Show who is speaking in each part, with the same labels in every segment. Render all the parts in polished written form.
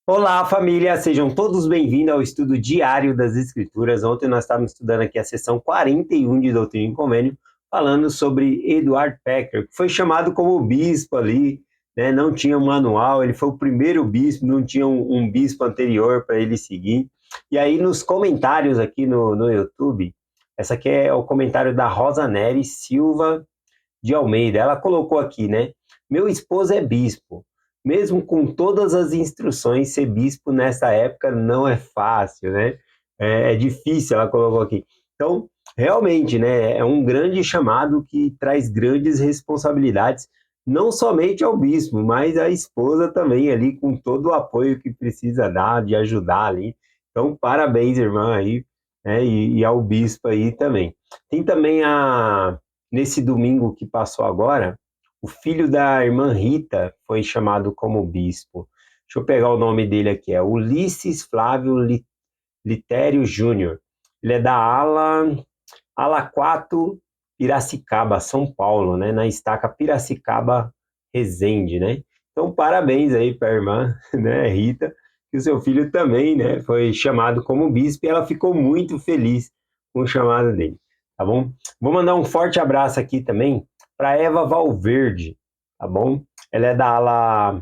Speaker 1: Olá, família! Sejam todos bem-vindos ao estudo diário das Escrituras. Ontem nós estávamos estudando aqui a sessão 41 de Doutrina e Convênio, falando sobre Edward Packer, que foi chamado como bispo ali, né? Não tinha um manual, ele foi o primeiro bispo, não tinha um bispo anterior para ele seguir. E aí, nos comentários aqui no YouTube, essa aqui é o comentário da Rosa Nery Silva de Almeida. Ela colocou aqui, né? Meu esposo é bispo. Mesmo com todas as instruções, ser bispo nessa época não é fácil, né? É difícil, ela colocou aqui. Então, realmente, né? É um grande chamado que traz grandes responsabilidades, não somente ao bispo, mas à esposa também ali, com todo o apoio que precisa dar, de ajudar ali. Então, parabéns, irmã, aí, né? E ao bispo aí também. Tem também nesse domingo que passou agora, o filho da irmã Rita foi chamado como bispo. Deixa eu pegar o nome dele aqui, é Ulisses Flávio Litério Júnior. Ele é da ala 4 Piracicaba, São Paulo, né? Na estaca Piracicaba Resende, né? Então, parabéns aí para a irmã, né, Rita, que o seu filho também, né, foi chamado como bispo e ela ficou muito feliz com o chamado dele, tá bom? Vou mandar um forte abraço aqui também para Eva Valverde, tá bom? Ela é da ala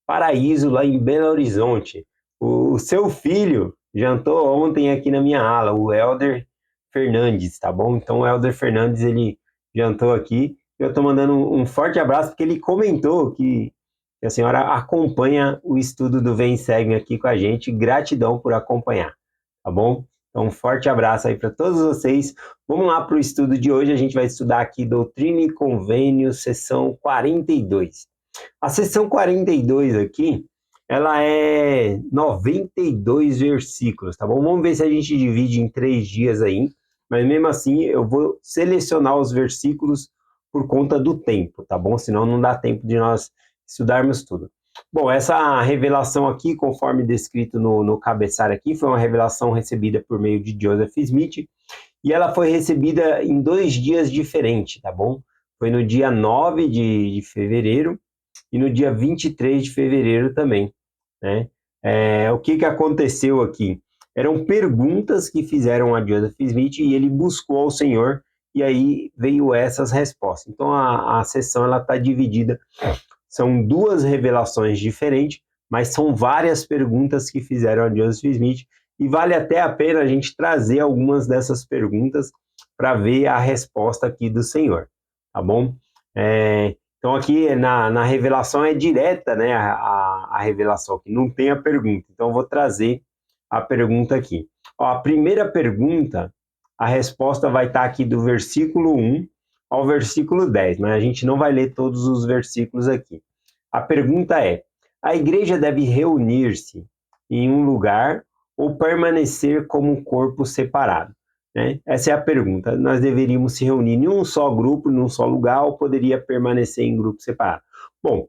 Speaker 1: Paraíso, lá em Belo Horizonte. O seu filho jantou ontem aqui na minha ala, o Helder Fernandes, tá bom? Então o Helder Fernandes, ele jantou aqui. Eu estou mandando um forte abraço, porque ele comentou que a senhora acompanha o estudo do Vem e Segue aqui com a gente. Gratidão por acompanhar, tá bom? Então, um forte abraço aí para todos vocês. Vamos lá para o estudo de hoje. A gente vai estudar aqui Doutrina e Convênio, sessão 42. A sessão 42 aqui, ela é 92 versículos, tá bom? Vamos ver se a gente divide em 3 dias aí, mas mesmo assim eu vou selecionar os versículos por conta do tempo, tá bom? Senão não dá tempo de nós estudarmos tudo. Bom, essa revelação aqui, conforme descrito no cabeçalho aqui, foi uma revelação recebida por meio de Joseph Smith, e ela foi recebida em 2 dias diferentes, tá bom? Foi no dia 9 de fevereiro e no dia 23 de fevereiro também, né? O que aconteceu aqui? Eram perguntas que fizeram a Joseph Smith e ele buscou ao Senhor e aí veio essas respostas. Então a sessão ela está dividida, são 2 revelações diferentes, mas são várias perguntas que fizeram a Joseph Smith e vale até a pena a gente trazer algumas dessas perguntas para ver a resposta aqui do Senhor, tá bom? Então aqui na revelação é direta, né, a revelação aqui, não tem a pergunta. Então eu vou trazer a pergunta aqui. Ó, a primeira pergunta, a resposta vai estar aqui do versículo 1 ao versículo 10, mas a gente não vai ler todos os versículos aqui. A pergunta é: a igreja deve reunir-se em um lugar ou permanecer como um corpo separado? Né? Essa é a pergunta. Nós deveríamos se reunir em um só grupo, num só lugar, ou poderia permanecer em grupo separado? Bom,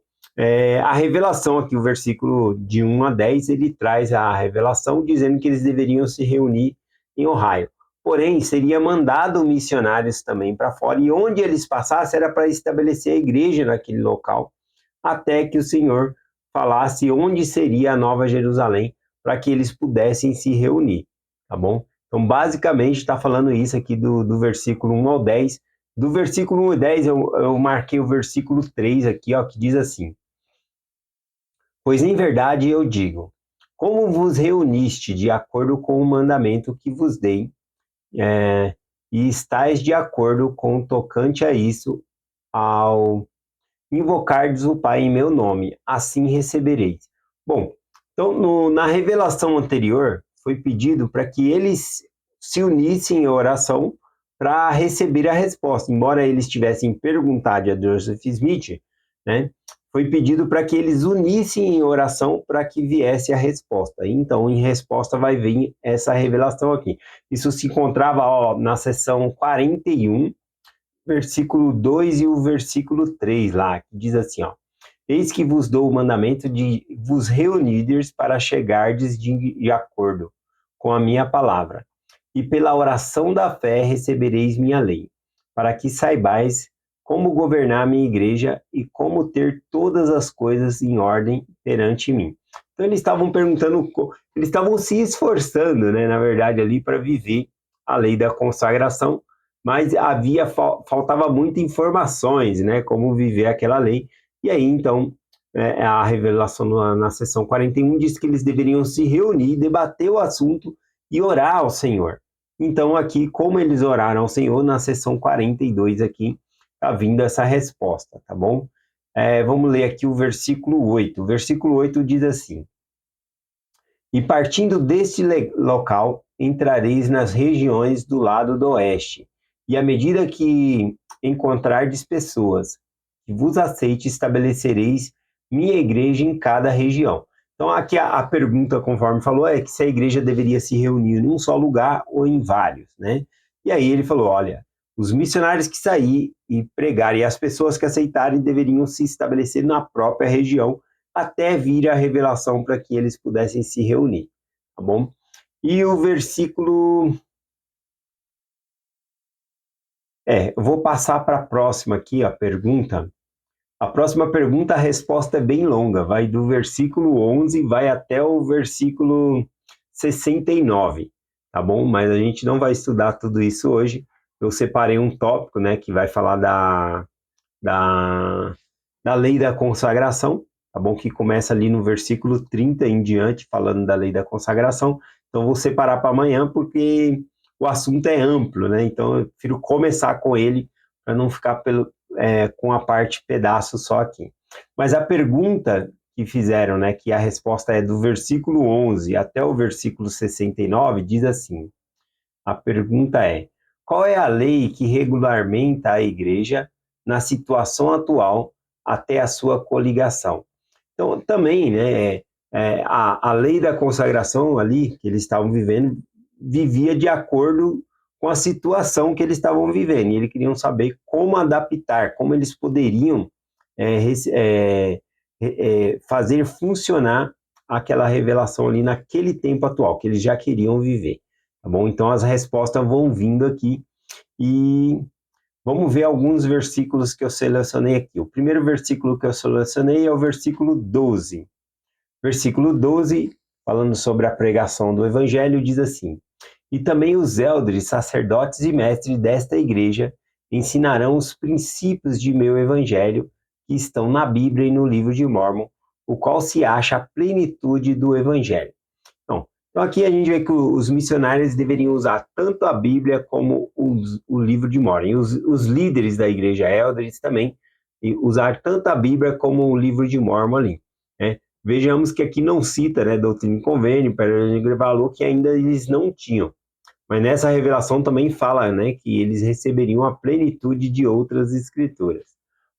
Speaker 1: a revelação aqui, o versículo de 1 a 10, ele traz a revelação dizendo que eles deveriam se reunir em Ohio. Porém, seria mandado missionários também para fora, e onde eles passassem era para estabelecer a igreja naquele local, até que o Senhor falasse onde seria a Nova Jerusalém, para que eles pudessem se reunir, tá bom? Então, basicamente, está falando isso aqui do versículo 1 ao 10. Do versículo 1 ao 10, eu marquei o versículo 3 aqui, ó, que diz assim: Pois em verdade eu digo, como vos reuniste de acordo com o mandamento que vos dei, e estáis de acordo com o tocante a isso, ao invocardes o Pai em meu nome, assim recebereis. Bom, então na revelação anterior, foi pedido para que eles se unissem em oração para receber a resposta. Embora eles tivessem perguntado a Joseph Smith, né, foi pedido para que eles unissem em oração para que viesse a resposta. Então, em resposta vai vir essa revelação aqui. Isso se encontrava, ó, na seção 41, versículo 2 e o versículo 3 lá, que diz assim, ó: Eis que vos dou o mandamento de vos reunirdes para chegardes de acordo com a minha palavra, e pela oração da fé recebereis minha lei, para que saibais como governar a minha igreja e como ter todas as coisas em ordem perante mim. Então eles estavam perguntando, eles estavam se esforçando, né, na verdade, ali para viver a lei da consagração, mas faltava muitas informações, né, como viver aquela lei. E aí, então, a revelação na seção 41 diz que eles deveriam se reunir, debater o assunto e orar ao Senhor. Então, aqui, como eles oraram ao Senhor, na seção 42 aqui, está vindo essa resposta, tá bom? Vamos ler aqui o versículo 8. O versículo 8 diz assim: E partindo deste local, entrareis nas regiões do lado do oeste, e à medida que encontrardes pessoas que vos aceite, estabelecereis minha igreja em cada região. Então, aqui a pergunta, conforme falou, é que se a igreja deveria se reunir em um só lugar ou em vários, né? E aí ele falou, olha, os missionários que saírem e pregarem, e as pessoas que aceitarem deveriam se estabelecer na própria região, até vir a revelação para que eles pudessem se reunir, tá bom? E o versículo... eu vou passar para a próxima aqui, a pergunta. A próxima pergunta, a resposta é bem longa, vai do versículo 11, vai até o versículo 69, tá bom? Mas a gente não vai estudar tudo isso hoje. Eu separei um tópico, né, que vai falar da lei da consagração, tá bom? Que começa ali no versículo 30 em diante, falando da lei da consagração. Então, vou separar para amanhã, porque o assunto é amplo, né? Então, eu prefiro começar com ele, para não ficar com a parte pedaço só aqui. Mas a pergunta que fizeram, né, que a resposta é do versículo 11 até o versículo 69, diz assim, a pergunta é, qual é a lei que regulamenta a igreja na situação atual até a sua coligação? Então, também, né, a lei da consagração ali, que eles estavam vivendo, vivia de acordo com a situação que eles estavam vivendo, e eles queriam saber como adaptar, como eles poderiam fazer funcionar aquela revelação ali naquele tempo atual, que eles já queriam viver, tá bom? Então, as respostas vão vindo aqui, e vamos ver alguns versículos que eu selecionei aqui. O primeiro versículo que eu selecionei é o versículo 12. Versículo 12, falando sobre a pregação do evangelho, diz assim: E também os eldres, sacerdotes e mestres desta igreja ensinarão os princípios de meu evangelho que estão na Bíblia e no livro de Mórmon, o qual se acha a plenitude do evangelho. Então aqui a gente vê que os missionários deveriam usar tanto a Bíblia como o livro de Mórmon. E os líderes da igreja elders também usar tanto a Bíblia como o livro de Mórmon ali, né? Vejamos que aqui não cita, né, Doutrina e Convênio, Pérola de Valor, que ainda eles não tinham. Mas nessa revelação também fala, né, que eles receberiam a plenitude de outras escrituras.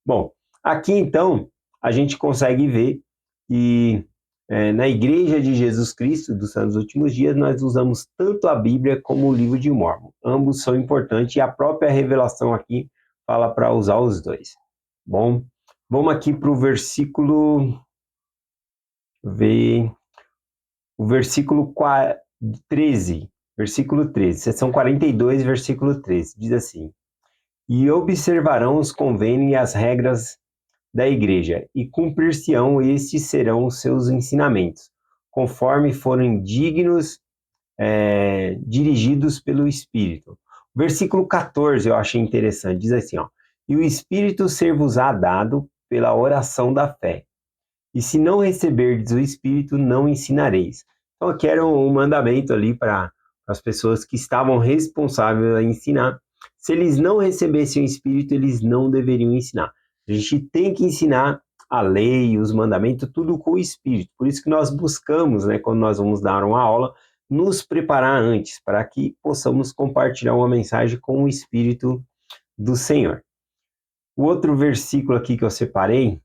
Speaker 1: Bom, aqui então a gente consegue ver que na Igreja de Jesus Cristo dos Santos Últimos Dias nós usamos tanto a Bíblia como o livro de Mórmon. Ambos são importantes e a própria revelação aqui fala para usar os dois. Bom, vamos aqui para o versículo... ver o versículo 13, versículo 13, seção 42, versículo 13, diz assim: E observarão os convênios e as regras da igreja, e cumprir-se-ão estes serão os seus ensinamentos, conforme forem dignos, dirigidos pelo Espírito. O versículo 14 eu achei interessante, diz assim, ó, E o Espírito ser-vos-á dado pela oração da fé. E se não receberdes o Espírito, não ensinareis. Então, aqui era um mandamento ali para as pessoas que estavam responsáveis a ensinar. Se eles não recebessem o Espírito, eles não deveriam ensinar. A gente tem que ensinar a lei, os mandamentos, tudo com o Espírito. Por isso que nós buscamos, né, quando nós vamos dar uma aula, nos preparar antes, para que possamos compartilhar uma mensagem com o Espírito do Senhor. O outro versículo aqui que eu separei,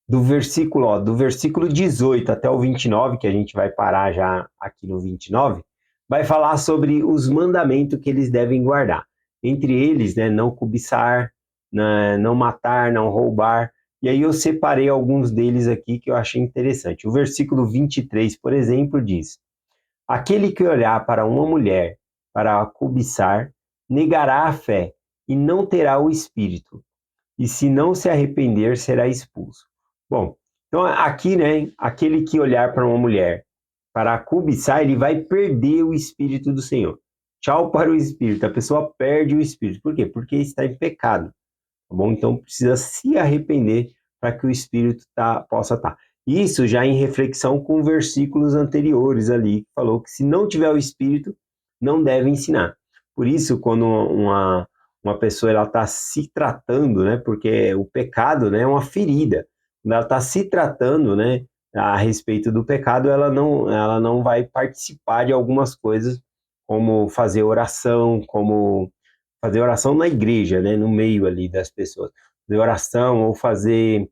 Speaker 1: do versículo 18 até o 29, que a gente vai parar já aqui no 29, vai falar sobre os mandamentos que eles devem guardar. Entre eles, né, não cobiçar, né, não matar, não roubar. E aí eu separei alguns deles aqui que eu achei interessante. O versículo 23, por exemplo, diz: Aquele que olhar para uma mulher para a cobiçar, negará a fé e não terá o espírito, e se não se arrepender, será expulso. Bom, Então, aqui, né, aquele que olhar para uma mulher para cobiçar, ele vai perder o Espírito do Senhor. Tchau para o Espírito. A pessoa perde o Espírito. Por quê? Porque está em pecado. Tá bom? Então, precisa se arrepender para que o Espírito possa estar. Isso já em reflexão com versículos anteriores ali, que falou que se não tiver o Espírito, não deve ensinar. Por isso, quando uma pessoa está se tratando, né, porque o pecado, né, é uma ferida, quando ela está se tratando, né, a respeito do pecado, ela não vai participar de algumas coisas, como fazer oração na igreja, né, no meio ali das pessoas, fazer oração ou fazer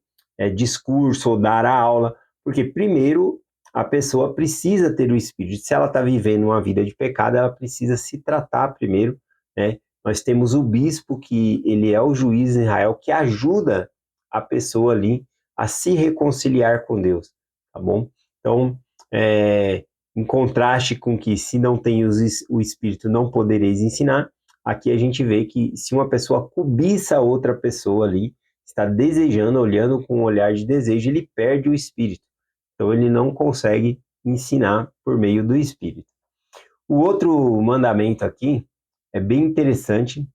Speaker 1: discurso ou dar a aula, porque primeiro a pessoa precisa ter o Espírito. Se ela está vivendo uma vida de pecado, ela precisa se tratar primeiro, né? Nós temos o bispo, que ele é o juiz em Israel, que ajuda a pessoa ali a se reconciliar com Deus, tá bom? Então, em contraste com que se não tem o Espírito não podereis ensinar, aqui a gente vê que se uma pessoa cobiça outra pessoa ali, está desejando, olhando com um olhar de desejo, ele perde o Espírito. Então ele não consegue ensinar por meio do Espírito. O outro mandamento aqui é bem interessante,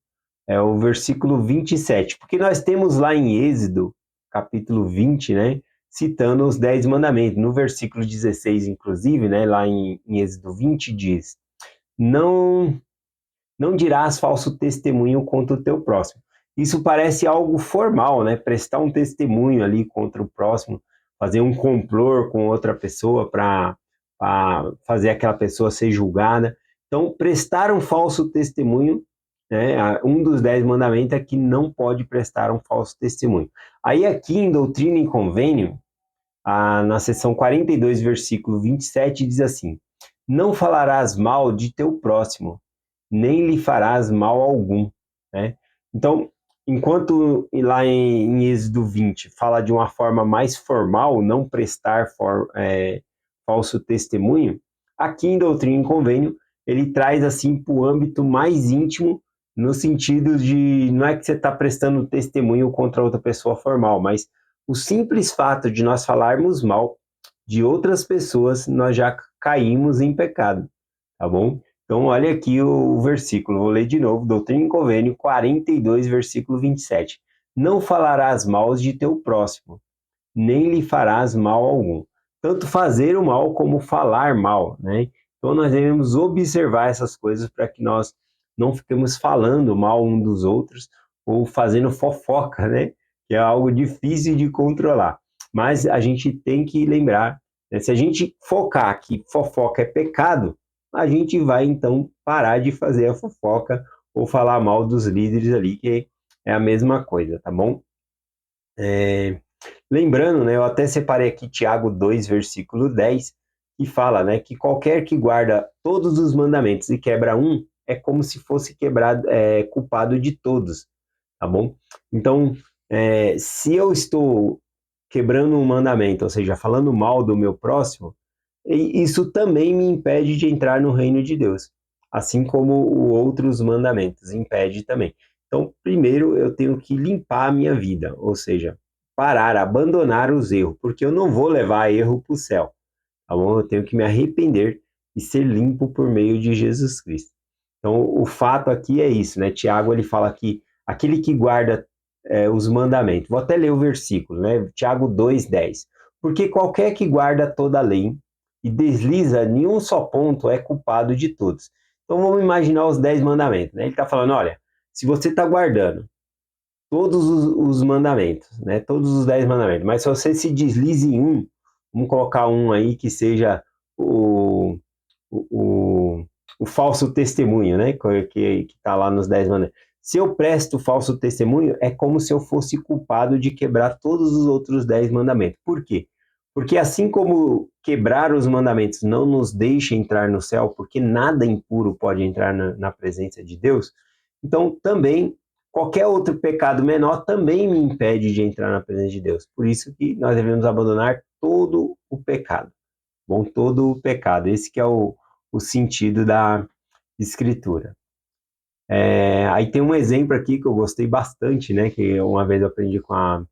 Speaker 1: é o versículo 27, porque nós temos lá em Êxodo, capítulo 20, né, citando os 10 mandamentos. No versículo 16, inclusive, né, lá em Êxodo 20, diz: não dirás falso testemunho contra o teu próximo. Isso parece algo formal, né? Prestar um testemunho ali contra o próximo, fazer um complô com outra pessoa para fazer aquela pessoa ser julgada. Então, prestar um falso testemunho, né? Um dos 10 mandamentos é que não pode prestar um falso testemunho. Aí aqui em Doutrina e Convênio, na seção 42, versículo 27, diz assim: não falarás mal de teu próximo, nem lhe farás mal algum, né? Então, enquanto lá em Êxodo 20 fala de uma forma mais formal, não prestar falso testemunho, aqui em Doutrina e Convênio ele traz assim para o âmbito mais íntimo, no sentido de não é que você está prestando testemunho contra outra pessoa formal, mas o simples fato de nós falarmos mal de outras pessoas, nós já caímos em pecado, tá bom? Então, olha aqui o versículo, vou ler de novo, Doutrina e Convênio 42, versículo 27. Não falarás mal de teu próximo, nem lhe farás mal algum. Tanto fazer o mal como falar mal, né? Então, nós devemos observar essas coisas para que nós não fiquemos falando mal um dos outros ou fazendo fofoca, né? Que é algo difícil de controlar. Mas a gente tem que lembrar, né? Se a gente focar que fofoca é pecado, a gente vai então parar de fazer a fofoca ou falar mal dos líderes ali, que é a mesma coisa, tá bom? Lembrando, né, eu até separei aqui Tiago 2, versículo 10, que fala, né, que qualquer que guarda todos os mandamentos e quebra um, é como se fosse culpado de todos, tá bom? Então, se eu estou quebrando um mandamento, ou seja, falando mal do meu próximo, isso também me impede de entrar no reino de Deus, assim como os outros mandamentos impede também. Então, primeiro eu tenho que limpar a minha vida, ou seja, parar, abandonar os erros, porque eu não vou levar erro para o céu, tá bom? Eu tenho que me arrepender e ser limpo por meio de Jesus Cristo. Então, o fato aqui é isso, né? Tiago, ele fala que aquele que guarda os mandamentos, vou até ler o versículo, né? Tiago 2:10. Porque qualquer que guarda toda a lei e desliza nenhum só ponto é culpado de todos. Então, vamos imaginar os 10 mandamentos, né? Ele está falando, olha, se você está guardando todos os mandamentos, né? Todos os 10 mandamentos. Mas se você se deslize em um, vamos colocar um aí que seja o, o, o falso testemunho, né? Que está lá nos 10 mandamentos. Se eu presto falso testemunho, é como se eu fosse culpado de quebrar todos os outros 10 mandamentos. Por quê? Porque assim como quebrar os mandamentos não nos deixa entrar no céu, porque nada impuro pode entrar na presença de Deus, então também qualquer outro pecado menor também me impede de entrar na presença de Deus. Por isso que nós devemos abandonar todo o pecado. Bom, todo o pecado. Esse que é o sentido da escritura. Aí tem um exemplo aqui que eu gostei bastante, né? Que uma vez eu aprendi com a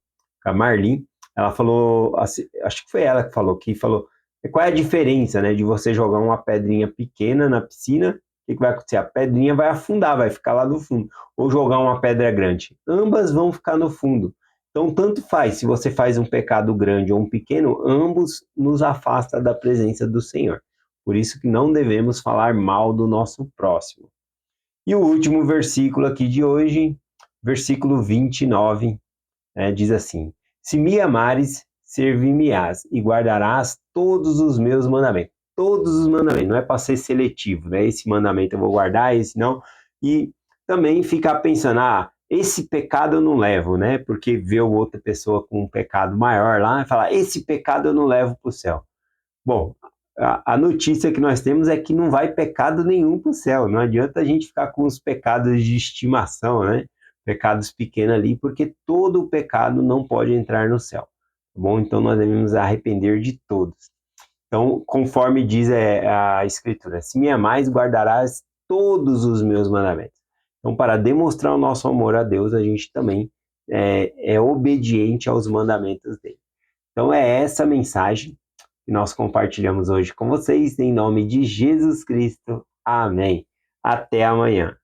Speaker 1: Marlene. ela falou, assim, acho que foi ela que falou, qual é a diferença, né, de você jogar uma pedrinha pequena na piscina, o que vai acontecer? A pedrinha vai afundar, vai ficar lá no fundo, ou jogar uma pedra grande, ambas vão ficar no fundo. Então, tanto faz, se você faz um pecado grande ou um pequeno, ambos nos afasta da presença do Senhor. Por isso que não devemos falar mal do nosso próximo. E o último versículo aqui de hoje, versículo 29, diz assim: Se me amares, servi-me-ás e guardarás todos os meus mandamentos. Todos os mandamentos, não é para ser seletivo, né? Esse mandamento eu vou guardar, esse não. E também ficar pensando, esse pecado eu não levo, né? Porque vê outra pessoa com um pecado maior lá e fala, esse pecado eu não levo para o céu. Bom, a notícia que nós temos é que não vai pecado nenhum para o céu. Não adianta a gente ficar com os pecados de estimação, né? Pecados pequenos ali, porque todo o pecado não pode entrar no céu. Tá bom? Então nós devemos arrepender de todos. Então, conforme diz a Escritura, se me amais, guardarás todos os meus mandamentos. Então, para demonstrar o nosso amor a Deus, a gente também é obediente aos mandamentos dele. Então, é essa mensagem que nós compartilhamos hoje com vocês, em nome de Jesus Cristo. Amém. Até amanhã.